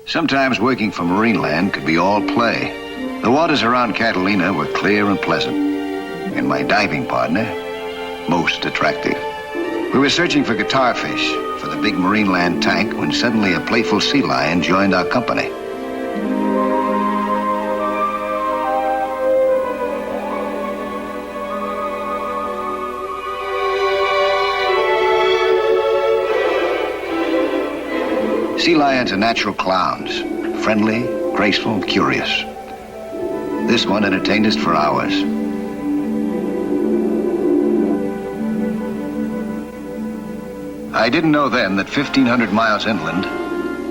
Sometimes working for marine land could be all play. The waters around Catalina were clear and pleasant, and my diving partner, most attractive. We were searching for guitarfish for the big marine land tank when suddenly a playful sea lion joined our company. Sea lions are natural clowns, friendly, graceful, curious. This one entertained us for hours. I didn't know then that 1,500 miles inland,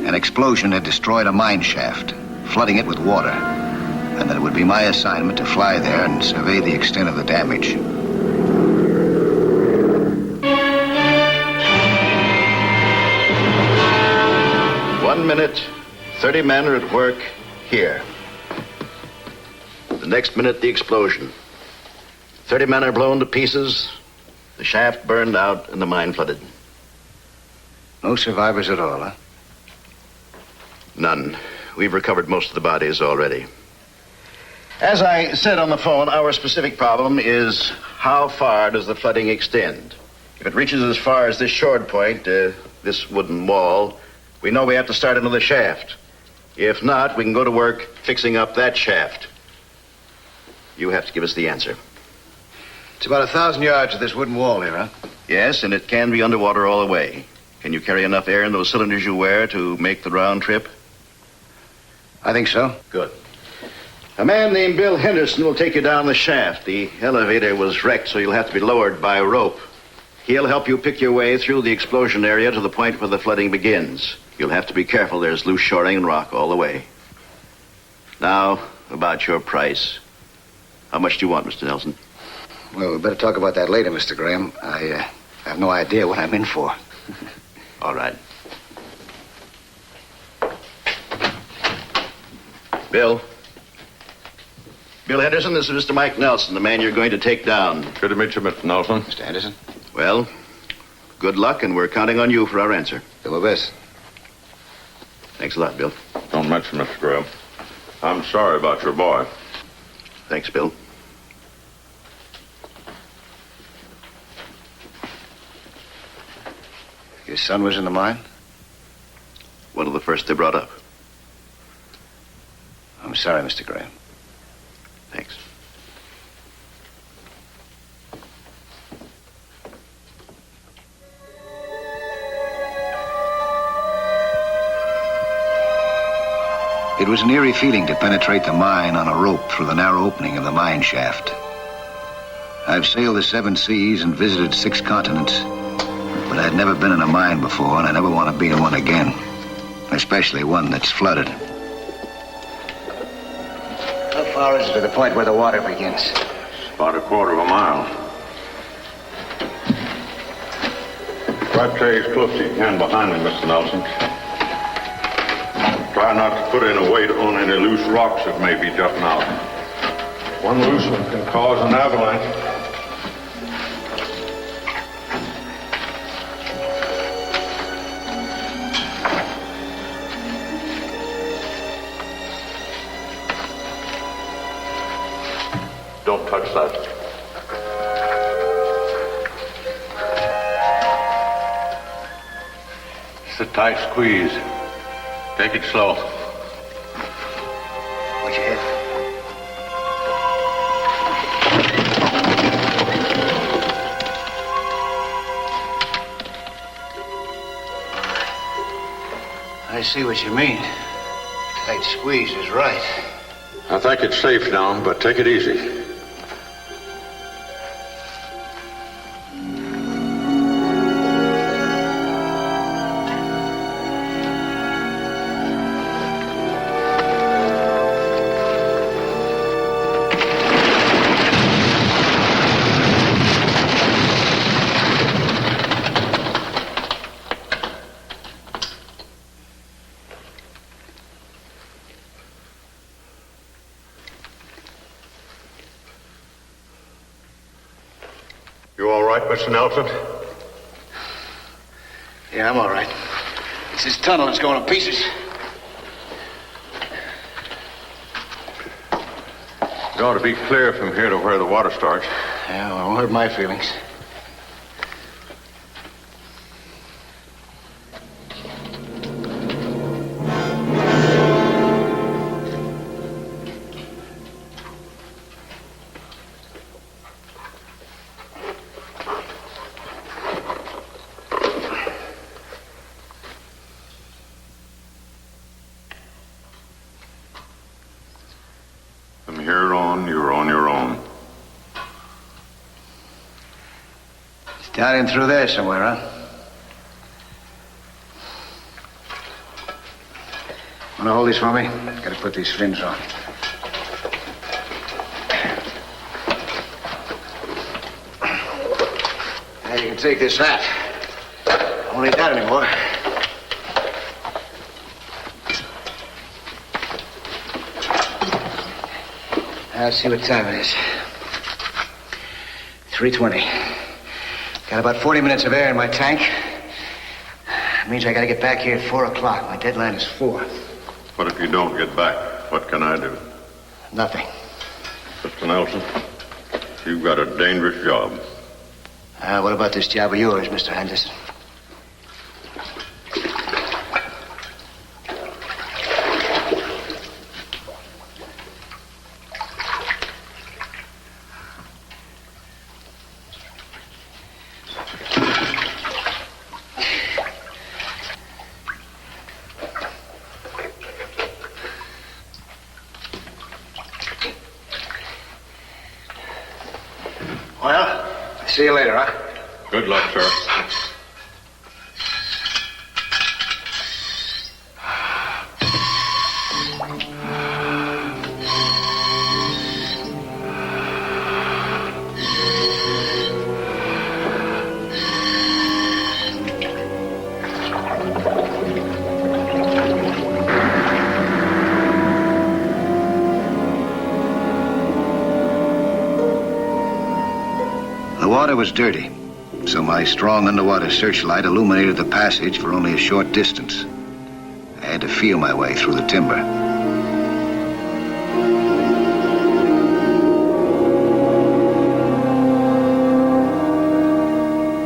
an explosion had destroyed a mine shaft, flooding it with water, and that it would be my assignment to fly there and survey the extent of the damage. 1 minute, 30 men are at work here. The next minute, the explosion. 30 men are blown to pieces, the shaft burned out, and the mine flooded. No survivors at all, huh? None. We've recovered most of the bodies already. As I said on the phone, our specific problem is how far does the flooding extend? If it reaches as far as this short point, this wooden wall, we know we have to start another shaft. If not, we can go to work fixing up that shaft. You have to give us the answer. It's about 1,000 yards of this wooden wall here, huh? Yes, and it can be underwater all the way. Can you carry enough air in those cylinders you wear to make the round trip? I think so. Good. A man named Bill Henderson will take you down the shaft. The elevator was wrecked, so you'll have to be lowered by a rope. He'll help you pick your way through the explosion area to the point where the flooding begins. You'll have to be careful. There's loose shoring and rock all the way. Now, about your price. How much do you want, Mr. Nelson? Well, we better talk about that later, Mr. Graham. I have no idea what I'm in for. All right. Bill. Bill Henderson, this is Mr. Mike Nelson, the man you're going to take down. Good to meet you, Mr. Nelson. Mr. Henderson? Well, good luck, and we're counting on you for our answer. Do my best. Thanks a lot, Bill. Don't mention Mr. Graham. I'm sorry about your boy. Thanks, Bill. Your son was in the mine? One of the first they brought up. I'm sorry, Mr. Graham. Thanks. It was an eerie feeling to penetrate the mine on a rope through the narrow opening of the mine shaft. I've sailed the 7 seas and visited 6 continents, but I'd never been in a mine before, and I never want to be in one again, especially one that's flooded. How far is it to the point where the water begins? About 1/4 of a mile. Try to stay as close as you can behind me, Mr. Nelson. Try not to put any weight on any loose rocks that may be jutting out. One loose one can cause an avalanche. Don't touch that. It's a tight squeeze. Take it slow. Watch your head. I see what you mean. Tight squeeze is right. I think it's safe now, but take it easy. You all right, Mr. Nelson? Yeah, I'm all right. It's this tunnel that's going to pieces. It ought to be clear from here to where the water starts. Yeah, well, it won't hurt my feelings. From here on, you're on your own. It's down in through there somewhere, huh? Want to hold this for me? Got to put these fins on. Now you can take this hat. I won't need that anymore. Let's see what time it is. 3:20. Got about 40 minutes of air in my tank. Means I gotta get back here at 4 o'clock. My deadline is 4. What if you don't get back? What can I do? Nothing. Mr. Nelson, you've got a dangerous job. What about this job of yours, Mr. Henderson? Well, see you later, huh? Good luck, sir. The water was dirty, so my strong underwater searchlight illuminated the passage for only a short distance. I had to feel my way through the timber.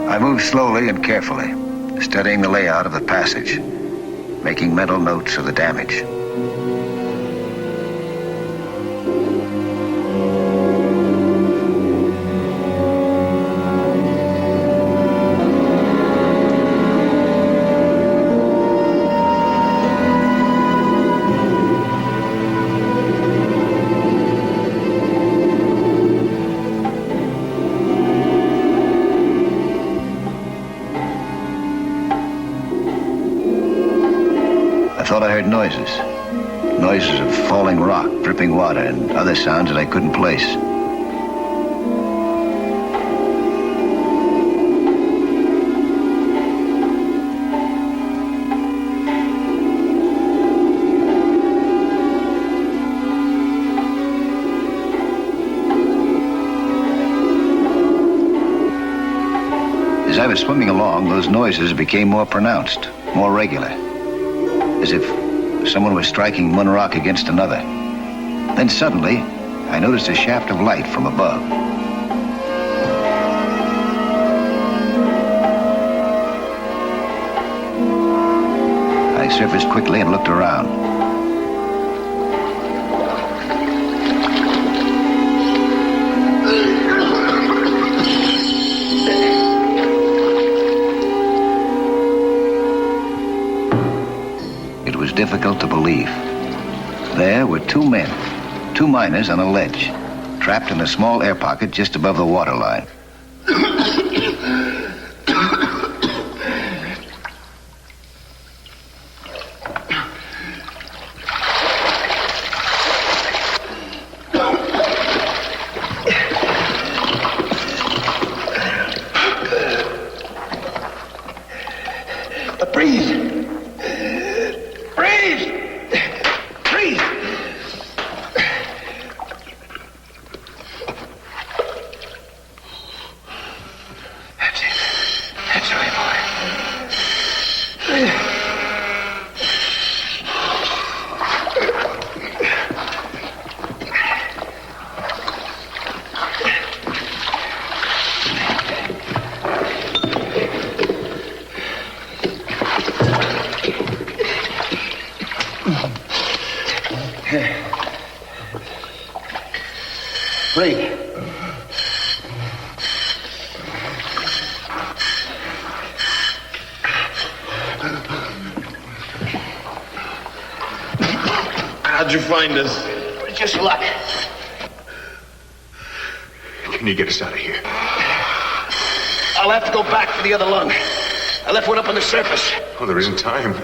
I moved slowly and carefully, studying the layout of the passage, making mental notes of the damage. I thought I heard noises. Noises of falling rock, dripping water, and other sounds that I couldn't place. As I was swimming along, those noises became more pronounced, more regular. As if someone was striking one rock against another. Then suddenly, I noticed a shaft of light from above. I surfaced quickly and looked around. It was difficult to believe. There were two men, two miners on a ledge, trapped in a small air pocket just above the waterline. Breathe! Breathe! Breathe! Free. How'd you find us? It's just luck. Can you get us out of here? I'll have to go back for the other lung. I left one up on the surface. Oh, there isn't time.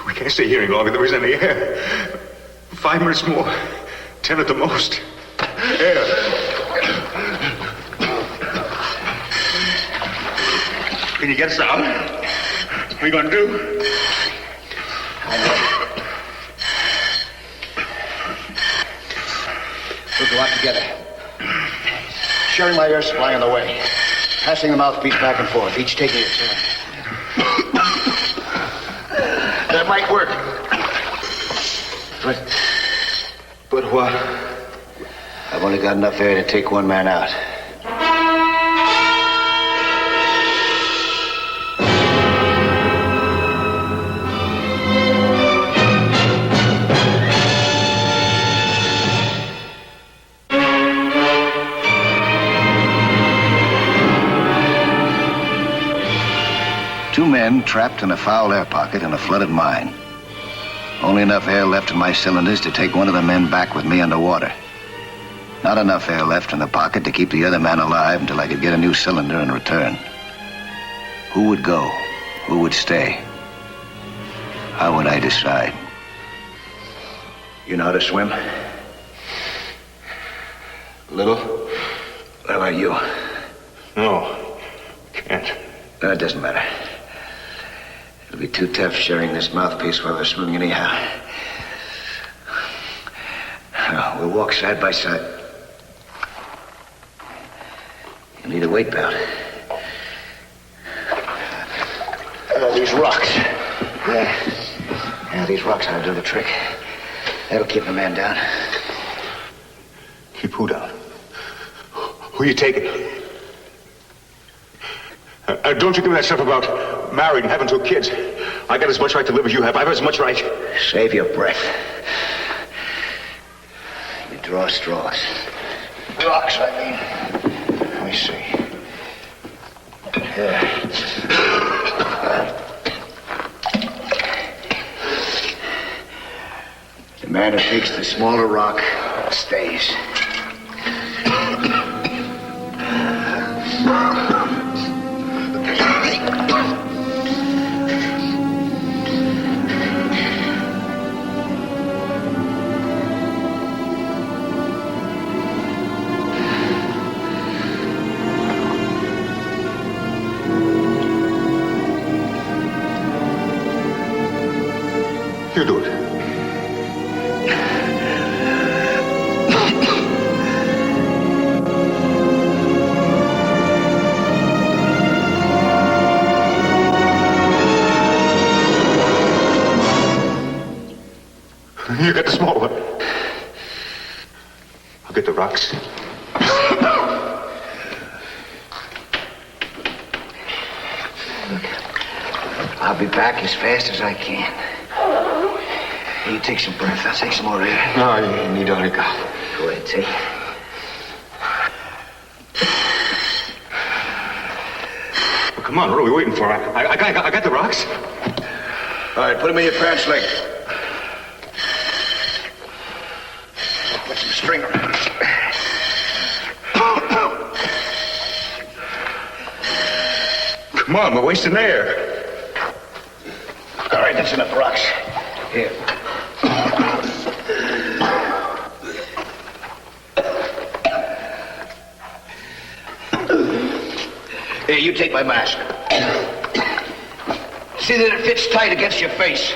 We can't stay here any longer. There isn't any air. 5 minutes more. 10 at the most. Air. Can you get us out? What are you gonna do? I know. We'll go out together. Sharing my air supply on the way. Passing the mouthpiece back and forth, each taking a turn. That might work. But what? I've only got enough air to take one man out. Two men trapped in a foul air pocket in a flooded mine. Only enough air left in my cylinders to take one of the men back with me underwater. Not enough air left in the pocket to keep the other man alive until I could get a new cylinder and return. Who would go? Who would stay? How would I decide? You know how to swim? Little? What about you? No. Can't. No, it doesn't matter. It'll be too tough sharing this mouthpiece while we're swimming anyhow. We'll walk side by side. You need a weight belt. These rocks. Yeah, these rocks ought to do the trick. That'll keep the man down. Keep who down? Who are you taking? Don't you give me that stuff about married and having 2 kids. I got as much right to live as you have. I have as much right. Save your breath. You draw straws. Rocks, I mean. Let me see. There. The man who takes the smaller rock stays. You do it. You get the small one. I'll get the rocks. I'll be back as fast as I can. You take some breath. I'll take some more air. No, you need only go. Go ahead, take. Well, come on, what are we waiting for? I got the rocks. All right, put them in your pants leg. Put some string around. Come on, we're wasting air. All right, that's enough rocks. Here. Here, you take my mask. See that it fits tight against your face.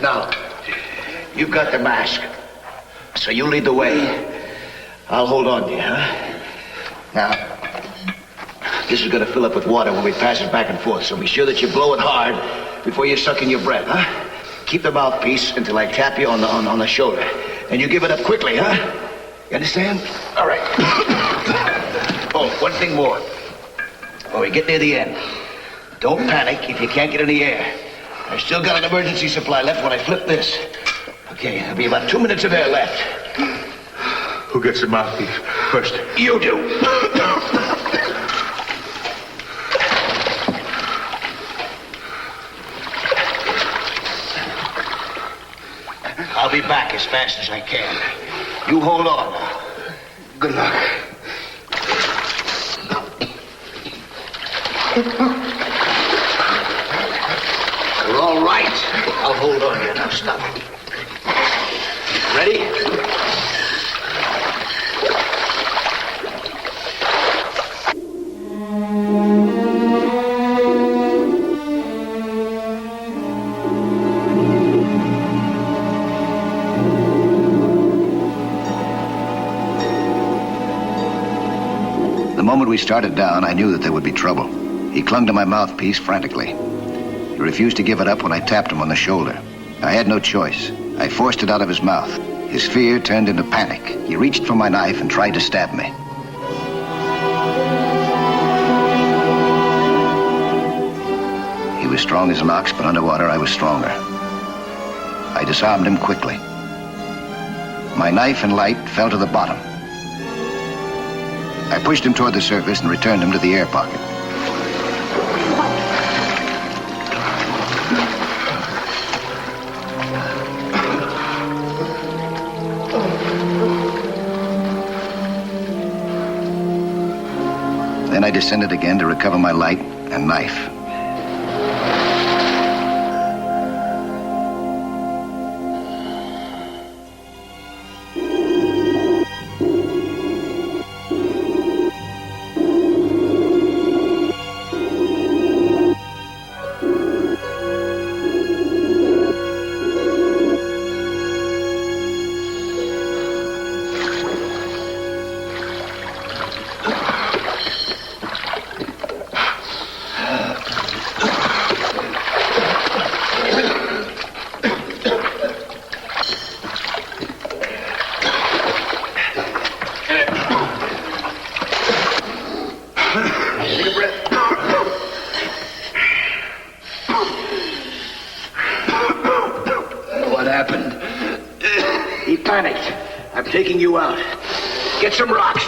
Now, you've got the mask. So you lead the way. I'll hold on to you, huh? Now, this is going to fill up with water when we pass it back and forth, so be sure that you blow it hard before you suck in your breath, huh? Keep the mouthpiece until I tap you on the shoulder. And you give it up quickly, huh? You understand? All right. Oh, one thing more. When we get near the end, don't panic if you can't get any air. I've still got an emergency supply left when I flip this. Okay, there'll be about 2 minutes of air left. Who gets the mouthpiece first? You do. I'll be back as fast as I can. You hold on now. Good luck. You're all right. I'll hold on here. Now stop. Ready? The moment we started down, I knew that there would be trouble. He clung to my mouthpiece frantically. He refused to give it up when I tapped him on the shoulder. I had no choice. I forced it out of his mouth. His fear turned into panic. He reached for my knife and tried to stab me. He was strong as an ox, but underwater I was stronger. I disarmed him quickly. My knife and light fell to the bottom. I pushed him toward the surface and returned him to the air pocket. Then I descended again to recover my light and knife. Taking you out. Get some rocks.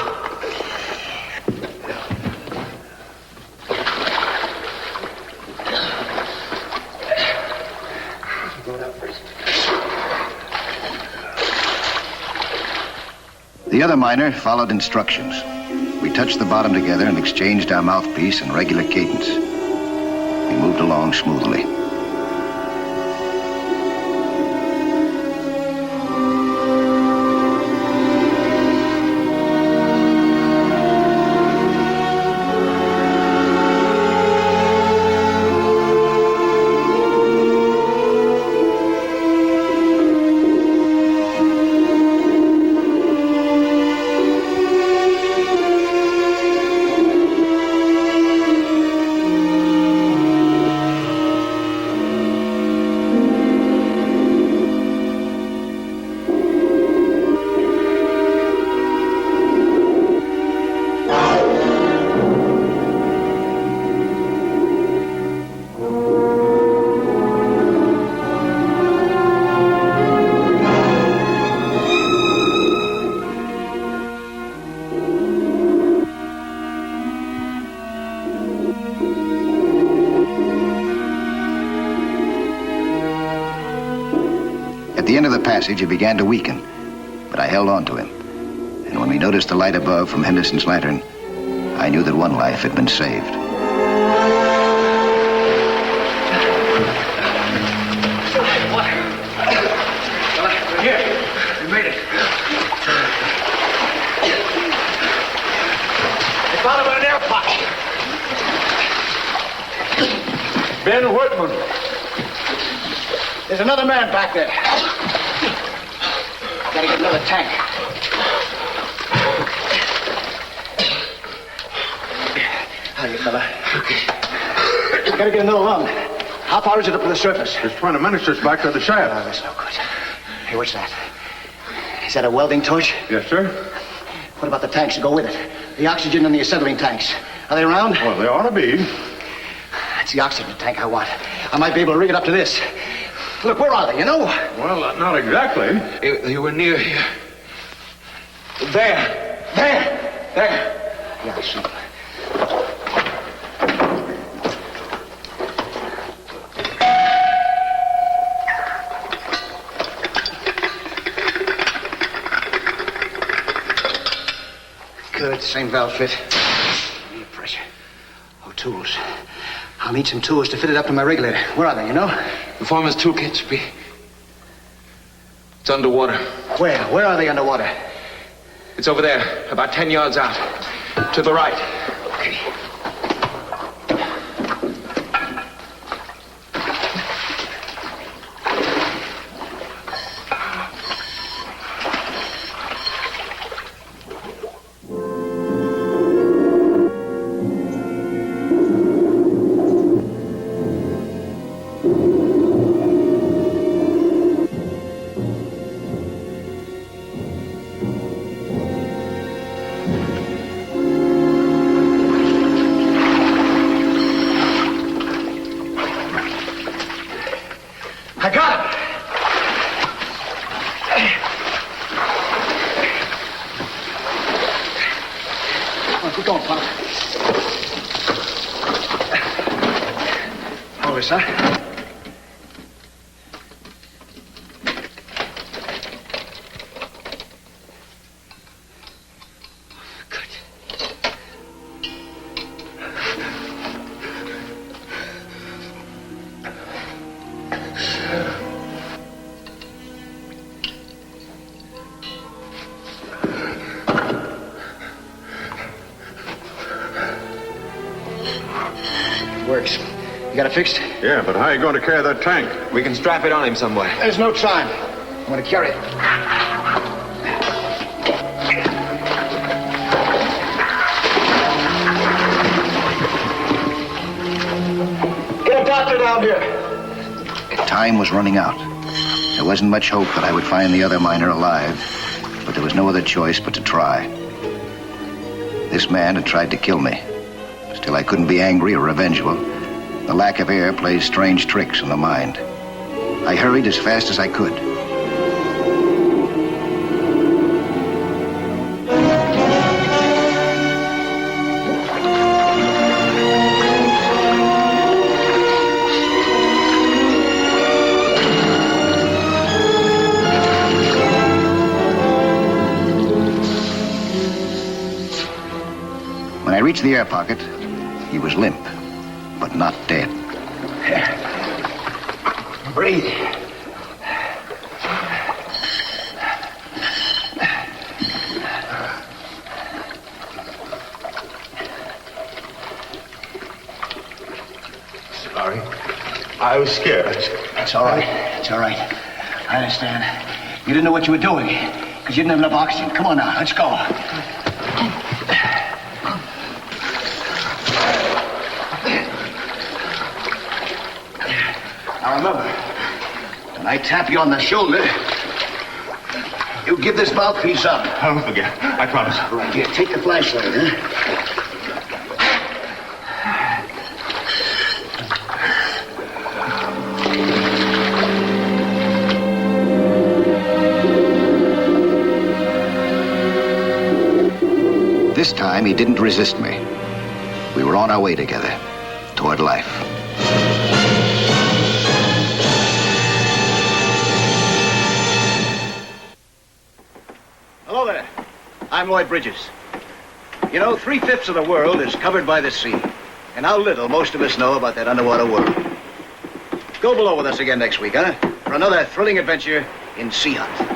The other miner followed instructions. We touched the bottom together and exchanged our mouthpiece in regular cadence. We moved along smoothly. At the end of the passage, he began to weaken, but I held on to him. And when we noticed the light above from Henderson's lantern, I knew that one life had been saved. We're here. We made it. They found him in an air pocket. Ben Whitman. There's another man back there. Gotta get another tank. How you, fella? Gotta get another lung. How far is it up to the surface? It's 20 minutes just back to the shaft. Oh, that's no good. Hey, what's that? Is that a welding torch? Yes, sir. What about the tanks that go with it? The oxygen and the acetylene tanks. Are they around? Well, they ought to be. That's the oxygen tank I want. I might be able to rig it up to this. Look, where are they, you know? Well, not exactly. They were near here. There. Yeah, I see. Good, same valve fit. Need pressure. Oh, tools. I'll need some tools to fit it up to my regulator. Where are they, you know? The foreman's toolkit should be... It's underwater. Where? Where are they underwater? It's over there, about 10 yards out. To the right. Okay. Huh? Good. Works. You got it fixed? Yeah, but how are you going to carry that tank? We can strap it on him some way. There's no time. I'm going to carry it. Get a doctor down here. Time was running out. There wasn't much hope that I would find the other miner alive, but there was no other choice but to try. This man had tried to kill me. Still, I couldn't be angry or revengeful. The lack of air plays strange tricks on the mind. I hurried as fast as I could. When I reached the air pocket, he was limp, but not dead. Breathe. Sorry. I was scared. It's all right. It's all right. I understand. You didn't know what you were doing because you didn't have enough oxygen. Come on now, let's go. Now remember, when I tap you on the shoulder, you give this mouthpiece up. I won't forget. I promise. All right, here, take the flashlight, huh? This time, he didn't resist me. We were on our way together, toward life. Hello there. I'm Lloyd Bridges. You know, 3/5 of the world is covered by the sea. And how little most of us know about that underwater world. Go below with us again next week, huh? For another thrilling adventure in Sea Hunt.